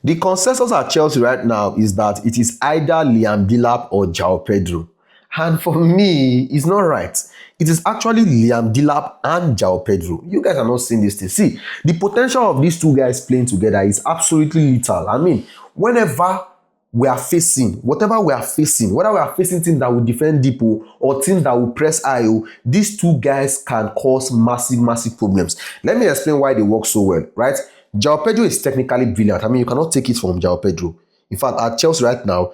The consensus at Chelsea right now is that it is either Liam Delap or Joao Pedro. And for me, it's not right. It is actually Liam Delap and Joao Pedro. You guys are not seeing this thing. See, the potential of these two guys playing together is absolutely lethal. I mean, whenever we are facing, whatever we are facing, whether we are facing things that will defend deep or things that will press IO, these two guys can cause massive problems. Let me explain why they work so well, right? Joao Pedro is technically brilliant. I mean, you cannot take it from Joao Pedro. In fact, at Chelsea right now,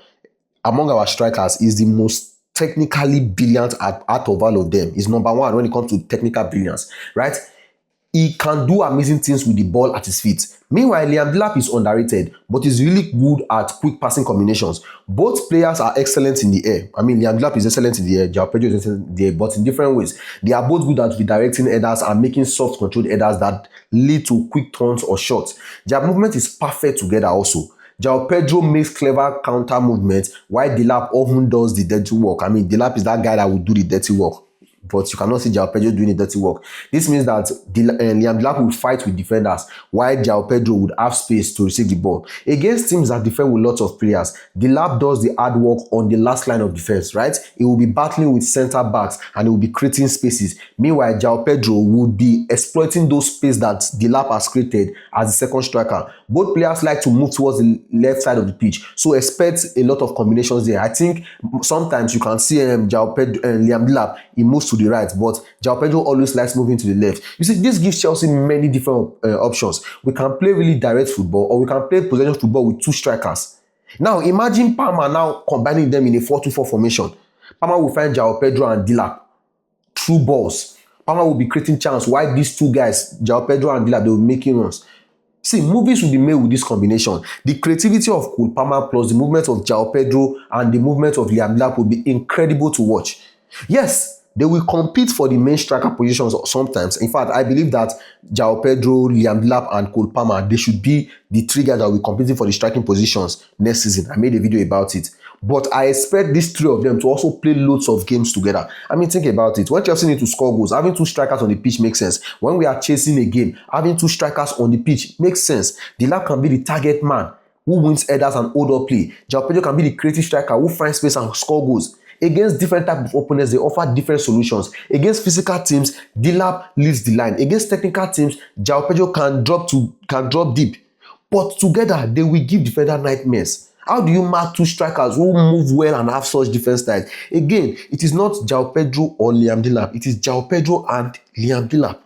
among our strikers, is the most technically brilliant out of all of them. He's number one when it comes to technical brilliance, right? He can do amazing things with the ball at his feet. Meanwhile, Liam Delap is underrated, but he's really good at quick passing combinations. Both players are excellent in the air. I mean, Liam Delap is excellent in the air, Joao Pedro is excellent in the air, but in different ways. They are both good at redirecting headers and making soft controlled headers that lead to quick turns or shots. Their movement is perfect together also. Joao Pedro makes clever counter movements while Delap often does the dirty work. I mean, Delap is that guy that will do the dirty work, but you cannot see Joao Pedro doing the dirty work. This means that Liam Delap will fight with defenders while Joao Pedro would have space to receive the ball. Against teams that defend with lots of players, Delap does the hard work on the last line of defense, right? He will be battling with centre backs and he will be creating spaces. Meanwhile, Joao Pedro would be exploiting those spaces that Delap has created as the second striker. Both players like to move towards the left side of the pitch, so expect a lot of combinations there. I think sometimes you can see Joao Pedro and Liam Delap, he moves to the right, but Joao Pedro always likes moving to the left. You see, this gives Chelsea many different options. We can play really direct football, or we can play possession football with two strikers. Now, imagine Palmer now combining them in a 4-2-4 formation. Palmer will find Joao Pedro and Delap through balls. Palmer will be creating chance while these two guys, Joao Pedro and Delap, they will be making runs. See, movies will be made with this combination. The creativity of Cole Palmer plus the movement of Joao Pedro and the movement of Liam Delap will be incredible to watch. Yes, they will compete for the main striker positions sometimes. In fact, I believe that Joao Pedro, Liam Delap, and Cole Palmer, they should be the three guys that will be competing for the striking positions next season. I made a video about it. But I expect these three of them to also play loads of games together. I mean, think about it. When Chelsea need to score goals, having two strikers on the pitch makes sense. When we are chasing a game, having two strikers on the pitch makes sense. Delap can be the target man who wins headers and hold up play. Joao Pedro can be the creative striker who finds space and score goals. Against different types of opponents, they offer different solutions. Against physical teams, Delap leads the line. Against technical teams, Joao Pedro can drop deep. But together, they will give defender nightmares. How do you mark two strikers who move well and have such defense styles? Again, it is not Joao Pedro or Liam Delap. It is Joao Pedro and Liam Delap.